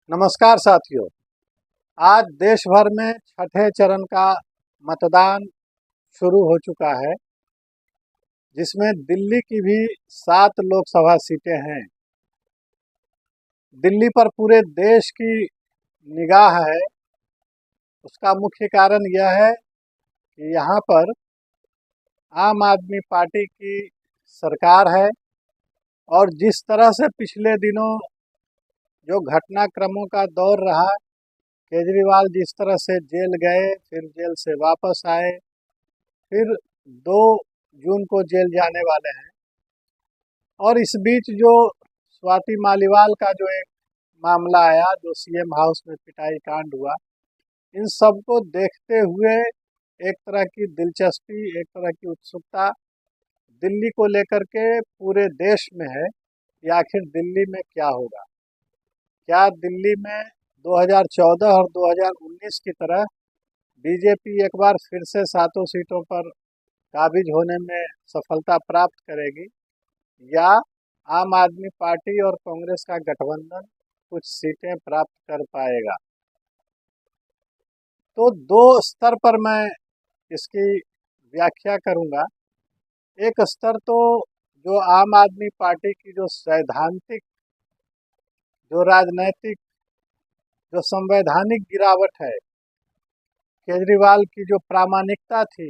नमस्कार साथियों। आज देश भर में छठे चरण का मतदान शुरू हो चुका है, जिसमें दिल्ली की भी 7 लोकसभा सीटें हैं। दिल्ली पर पूरे देश की निगाह है। उसका मुख्य कारण यह है कि यहाँ पर आम आदमी पार्टी की सरकार है और जिस तरह से पिछले दिनों जो घटनाक्रमों का दौर रहा, केजरीवाल जिस तरह से जेल गए, फिर जेल से वापस आए, फिर 2 जून को जेल जाने वाले हैं, और इस बीच जो स्वाति मालीवाल का जो एक मामला आया, जो सीएम हाउस में पिटाई कांड हुआ, इन सब को देखते हुए एक तरह की दिलचस्पी, एक तरह की उत्सुकता दिल्ली को लेकर के पूरे देश में है कि आखिर दिल्ली में क्या होगा। क्या दिल्ली में 2014 और 2019 की तरह बीजेपी एक बार फिर से 7 सीटों पर काबिज होने में सफलता प्राप्त करेगी, या आम आदमी पार्टी और कांग्रेस का गठबंधन कुछ सीटें प्राप्त कर पाएगा। तो 2 स्तर पर मैं इसकी व्याख्या करूंगा। एक स्तर तो जो आम आदमी पार्टी की जो सैद्धांतिक, जो राजनैतिक, जो संवैधानिक गिरावट है, केजरीवाल की जो प्रामाणिकता थी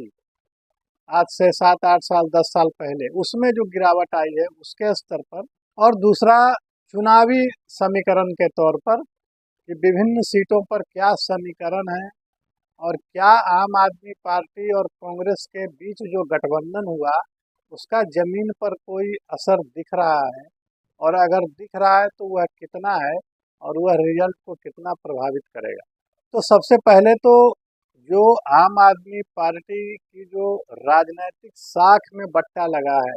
आज से 7-8 साल 10 साल पहले, उसमें जो गिरावट आई है उसके स्तर पर। और दूसरा, चुनावी समीकरण के तौर पर कि विभिन्न सीटों पर क्या समीकरण है और क्या आम आदमी पार्टी और कांग्रेस के बीच जो गठबंधन हुआ उसका जमीन पर कोई असर दिख रहा है, और अगर दिख रहा है तो वह कितना है और वह रिजल्ट को कितना प्रभावित करेगा। तो सबसे पहले तो जो आम आदमी पार्टी की जो राजनीतिक साख में बट्टा लगा है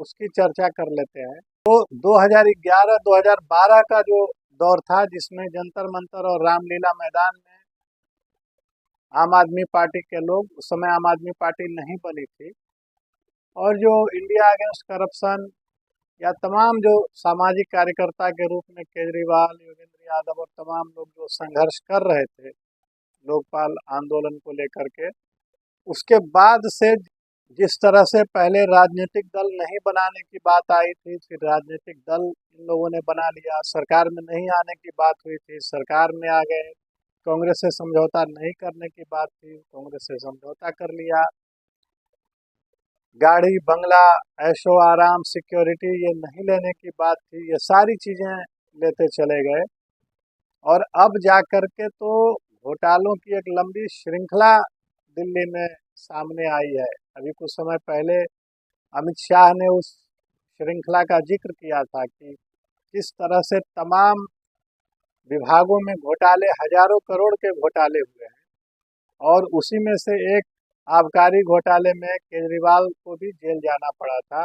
उसकी चर्चा कर लेते हैं। तो 2011-2012 का जो दौर था, जिसमें जंतर मंतर और रामलीला मैदान में आम आदमी पार्टी के लोग, उस समय आम आदमी पार्टी नहीं बनी थी, और जो इंडिया अगेंस्ट करप्शन या तमाम जो सामाजिक कार्यकर्ता के रूप में केजरीवाल, योगेंद्र यादव और तमाम लोग जो संघर्ष कर रहे थे लोकपाल आंदोलन को लेकर के, उसके बाद से जिस तरह से पहले राजनीतिक दल नहीं बनाने की बात आई थी, फिर राजनीतिक दल इन लोगों ने बना लिया, सरकार में नहीं आने की बात हुई थी, सरकार में आ गए, कांग्रेस से समझौता नहीं करने की बात थी, कांग्रेस से समझौता कर लिया, गाड़ी बंगला, ऐशो आराम, सिक्योरिटी ये नहीं लेने की बात थी, ये सारी चीज़ें लेते चले गए। और अब जा कर के तो घोटालों की एक लंबी श्रृंखला दिल्ली में सामने आई है। अभी कुछ समय पहले अमित शाह ने उस श्रृंखला का जिक्र किया था कि किस तरह से तमाम विभागों में घोटाले, हजारों करोड़ के घोटाले हुए हैं, और उसी में से एक आबकारी घोटाले में केजरीवाल को भी जेल जाना पड़ा था,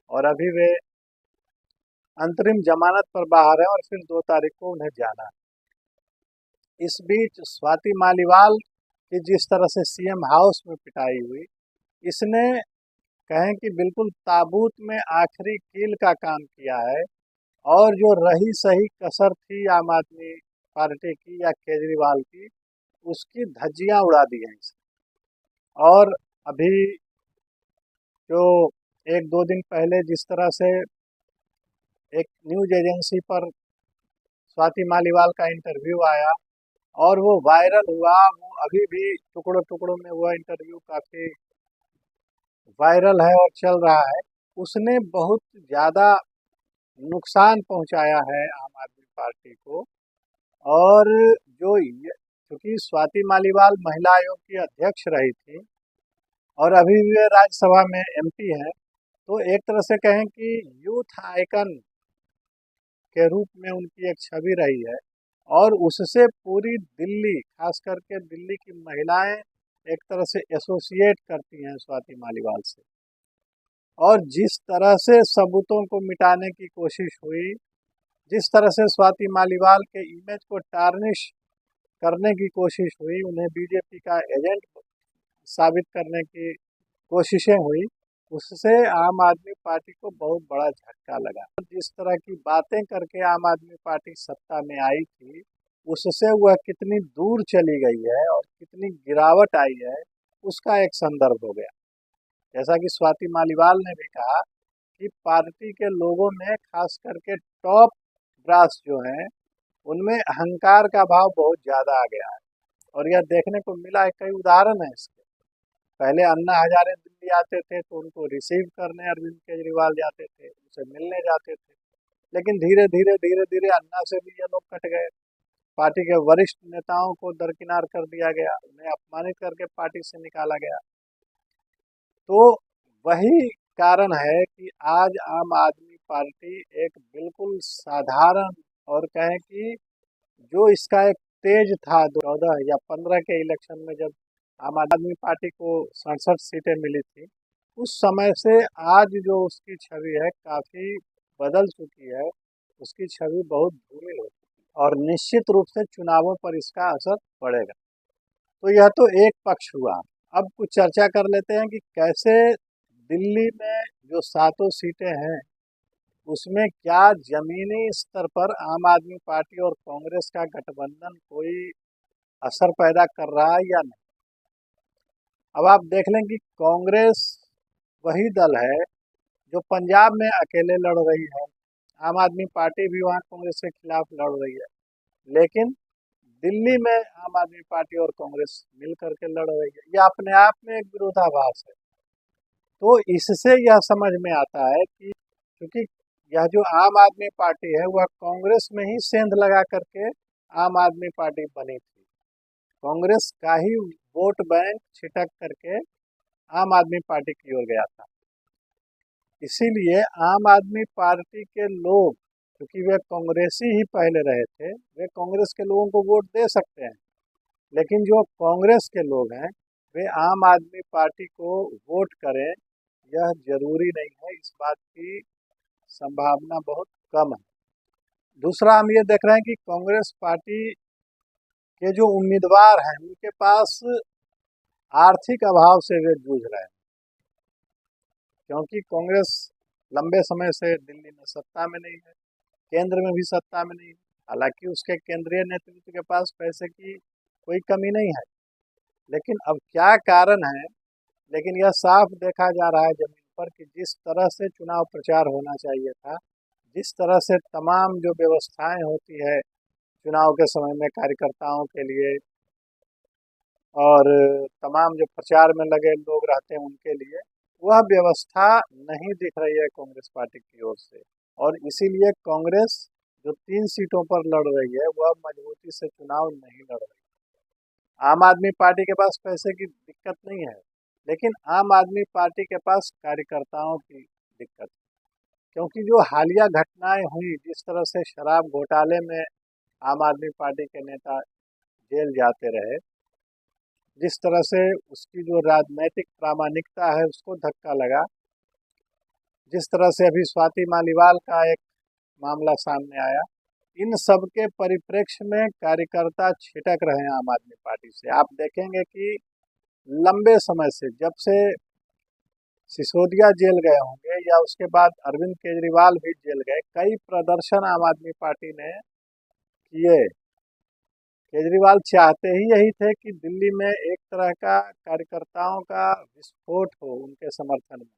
और अभी वे अंतरिम जमानत पर बाहर हैं और फिर 2 तारीख को उन्हें जाना है। इस बीच स्वाति मालीवाल की जिस तरह से सीएम हाउस में पिटाई हुई, इसने कहें कि बिल्कुल ताबूत में आखिरी कील का काम किया है, और जो रही सही कसर थी आम आदमी पार्टी की या केजरीवाल की, उसकी धज्जियां उड़ा दी हैं इसने। और अभी जो 1-2 दिन पहले जिस तरह से एक न्यूज एजेंसी पर स्वाति मालीवाल का इंटरव्यू आया और वो वायरल हुआ, वो अभी भी टुकड़ों टुकड़ों में वह इंटरव्यू काफ़ी वायरल है और चल रहा है, उसने बहुत ज़्यादा नुकसान पहुंचाया है आम आदमी पार्टी को। और क्योंकि स्वाति मालीवाल महिला आयोग की अध्यक्ष रही थी और अभी भी वे राज्यसभा में एमपी हैं, तो एक तरह से कहें कि यूथ आइकन के रूप में उनकी एक छवि रही है, और उससे पूरी दिल्ली, खास करके दिल्ली की महिलाएं एक तरह से एसोसिएट करती हैं स्वाति मालीवाल से। और जिस तरह से सबूतों को मिटाने की कोशिश हुई, जिस तरह से स्वाति मालीवाल के इमेज को टार्निश करने की कोशिश हुई, उन्हें बीजेपी का एजेंट साबित करने की कोशिशें हुई, उससे आम आदमी पार्टी को बहुत बड़ा झटका लगा। जिस तरह की बातें करके आम आदमी पार्टी सत्ता में आई थी, उससे वह कितनी दूर चली गई है और कितनी गिरावट आई है, उसका एक संदर्भ हो गया। जैसा कि स्वाति मालीवाल ने भी कहा कि पार्टी के लोगों में खास करके टॉप ब्रास जो हैं उनमें अहंकार का भाव बहुत ज़्यादा आ गया है, और यह देखने को मिला है। कई उदाहरण है इसके। पहले अन्ना हजारे दिल्ली आते थे तो उनको रिसीव करने अरविंद केजरीवाल जाते थे, उनसे मिलने जाते थे, लेकिन धीरे धीरे अन्ना से भी ये लोग कट गए। पार्टी के वरिष्ठ नेताओं को दरकिनार कर दिया गया, उन्हें अपमानित करके पार्टी से निकाला गया। तो वही कारण है कि आज आम आदमी पार्टी एक बिल्कुल साधारण, और कहें कि जो इसका एक तेज था 2014 या 15 के इलेक्शन में, जब आम आदमी पार्टी को 67 सीटें मिली थी, उस समय से आज जो उसकी छवि है काफ़ी बदल चुकी है। उसकी छवि बहुत धूमिल हो चुकी है और निश्चित रूप से चुनावों पर इसका असर पड़ेगा। तो यह तो एक पक्ष हुआ। अब कुछ चर्चा कर लेते हैं कि कैसे दिल्ली में जो सातों सीटें हैं उसमें क्या जमीनी स्तर पर आम आदमी पार्टी और कांग्रेस का गठबंधन कोई असर पैदा कर रहा है या नहीं। अब आप देख लें कि कांग्रेस वही दल है जो पंजाब में अकेले लड़ रही है। आम आदमी पार्टी भी वहाँ कांग्रेस के खिलाफ लड़ रही है, लेकिन दिल्ली में आम आदमी पार्टी और कांग्रेस मिल करके लड़ रही है। यह अपने आप में एक विरोधाभास है। तो इससे यह समझ में आता है कि क्योंकि यह जो आम आदमी पार्टी है वह कांग्रेस में ही सेंध लगा करके आम आदमी पार्टी बनी थी। कांग्रेस का ही वोट बैंक छिटक करके आम आदमी पार्टी की ओर गया था। इसीलिए आम आदमी पार्टी के लोग, क्योंकि वे कांग्रेसी ही पहले रहे थे, वे कांग्रेस के लोगों को वोट दे सकते हैं, लेकिन जो कांग्रेस के लोग हैं वे आम आदमी पार्टी को वोट करें यह जरूरी नहीं है। इस बात की संभावना बहुत कम है। दूसरा हम ये देख रहे हैं कि कांग्रेस पार्टी के जो उम्मीदवार हैं उनके पास आर्थिक अभाव से वे जूझ रहे हैं, क्योंकि कांग्रेस लंबे समय से दिल्ली में सत्ता में नहीं है, केंद्र में भी सत्ता में नहीं है। हालांकि उसके केंद्रीय नेतृत्व के पास पैसे की कोई कमी नहीं है, लेकिन अब क्या कारण है, लेकिन यह साफ देखा जा रहा है जमीन पर कि जिस तरह से चुनाव प्रचार होना चाहिए था, जिस तरह से तमाम जो व्यवस्थाएं होती है चुनाव के समय में कार्यकर्ताओं के लिए, और तमाम जो प्रचार में लगे लोग रहते हैं उनके लिए, वह व्यवस्था नहीं दिख रही है कांग्रेस पार्टी की ओर से। और इसीलिए कांग्रेस जो 3 सीटों पर लड़ रही है वह मजबूती से चुनाव नहीं लड़ रही। आम आदमी पार्टी के पास पैसे की दिक्कत नहीं है, लेकिन आम आदमी पार्टी के पास कार्यकर्ताओं की दिक्कत है। क्योंकि जो हालिया घटनाएं हुई, जिस तरह से शराब घोटाले में आम आदमी पार्टी के नेता जेल जाते रहे, जिस तरह से उसकी जो राजनैतिक प्रामाणिकता है उसको धक्का लगा, जिस तरह से अभी स्वाति मालीवाल का एक मामला सामने आया, इन सब के परिप्रेक्ष्य में कार्यकर्ता छिटक रहे हैं आम आदमी पार्टी से। आप देखेंगे कि लंबे समय से, जब से सिसोदिया जेल गए होंगे या उसके बाद अरविंद केजरीवाल भी जेल गए, कई प्रदर्शन आम आदमी पार्टी ने किए। केजरीवाल चाहते ही यही थे कि दिल्ली में एक तरह का कार्यकर्ताओं का विस्फोट हो उनके समर्थन में,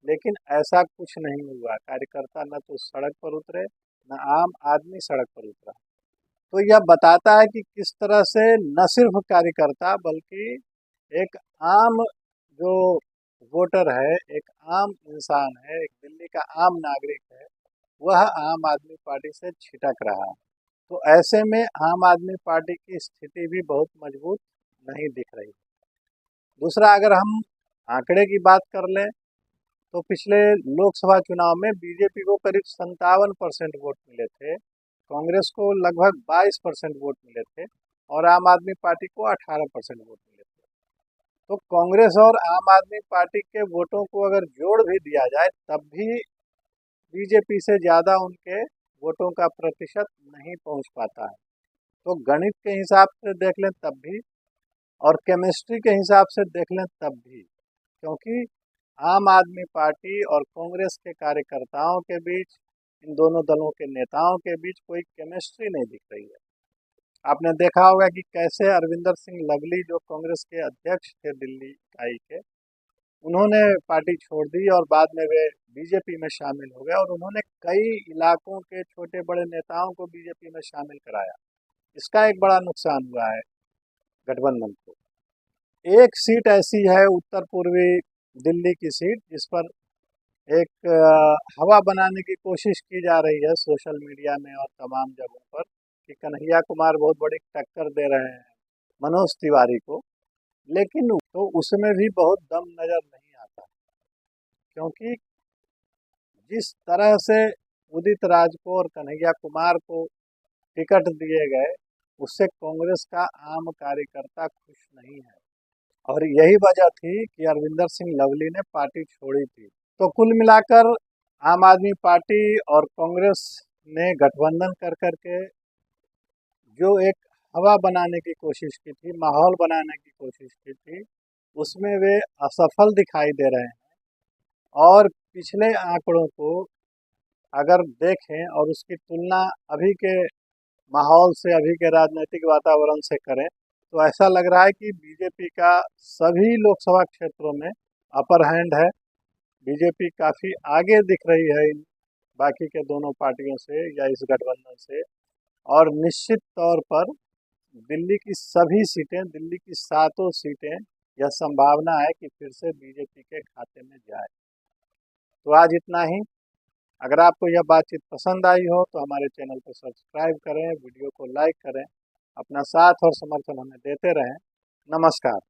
लेकिन ऐसा कुछ नहीं हुआ। कार्यकर्ता न तो सड़क पर उतरे, न आम आदमी सड़क पर उतरा। तो यह बताता है कि किस तरह से न सिर्फ कार्यकर्ता बल्कि एक आम जो वोटर है, एक आम इंसान है, एक दिल्ली का आम नागरिक है, वह आम आदमी पार्टी से छिटक रहा है। तो ऐसे में आम आदमी पार्टी की स्थिति भी बहुत मजबूत नहीं दिख रही। दूसरा, अगर हम आंकड़े की बात कर लें तो पिछले लोकसभा चुनाव में बीजेपी को करीब 57% वोट मिले थे, कांग्रेस को लगभग 22% वोट मिले थे और आम आदमी पार्टी को 18% वोट मिले थे। तो कांग्रेस और आम आदमी पार्टी के वोटों को अगर जोड़ भी दिया जाए तब भी बीजेपी से ज़्यादा उनके वोटों का प्रतिशत नहीं पहुंच पाता है। तो गणित के हिसाब से देख लें तब भी, और केमिस्ट्री के हिसाब से देख लें तब भी, क्योंकि आम आदमी पार्टी और कांग्रेस के कार्यकर्ताओं के बीच, इन दोनों दलों के नेताओं के बीच कोई केमिस्ट्री नहीं दिख रही है। आपने देखा होगा कि कैसे अरविंदर सिंह लवली जो कांग्रेस के अध्यक्ष थे दिल्ली इकाई के, उन्होंने पार्टी छोड़ दी और बाद में वे बीजेपी में शामिल हो गए और उन्होंने कई इलाकों के छोटे बड़े नेताओं को बीजेपी में शामिल कराया। इसका एक बड़ा नुकसान हुआ है गठबंधन को। एक सीट ऐसी है उत्तर पूर्वी दिल्ली की सीट जिस पर एक हवा बनाने की कोशिश की जा रही है सोशल मीडिया में और तमाम जगहों पर कि कन्हैया कुमार बहुत बड़ी टक्कर दे रहे हैं मनोज तिवारी को, लेकिन तो उसमें भी बहुत दम नज़र नहीं आता, क्योंकि जिस तरह से उदित राज को और कन्हैया कुमार को टिकट दिए गए, उससे कांग्रेस का आम कार्यकर्ता खुश नहीं है और यही वजह थी कि अरविंदर सिंह लवली ने पार्टी छोड़ी थी। तो कुल मिलाकर आम आदमी पार्टी और कांग्रेस ने गठबंधन कर करके जो एक हवा बनाने की कोशिश की थी, माहौल बनाने की कोशिश की थी, उसमें वे असफल दिखाई दे रहे हैं। और पिछले आंकड़ों को अगर देखें और उसकी तुलना अभी के माहौल से, अभी के राजनीतिक वातावरण से करें, तो ऐसा लग रहा है कि बीजेपी का सभी लोकसभा क्षेत्रों में अपर हैंड है। बीजेपी काफ़ी आगे दिख रही है इन बाकी के दोनों पार्टियों से या इस गठबंधन से, और निश्चित तौर पर दिल्ली की सभी सीटें, दिल्ली की सातों सीटें, यह संभावना है कि फिर से बीजेपी के खाते में जाए। तो आज इतना ही। अगर आपको यह बातचीत पसंद आई हो तो हमारे चैनल को सब्सक्राइब करें, वीडियो को लाइक करें, अपना साथ और समर्थन हमें देते रहें। नमस्कार।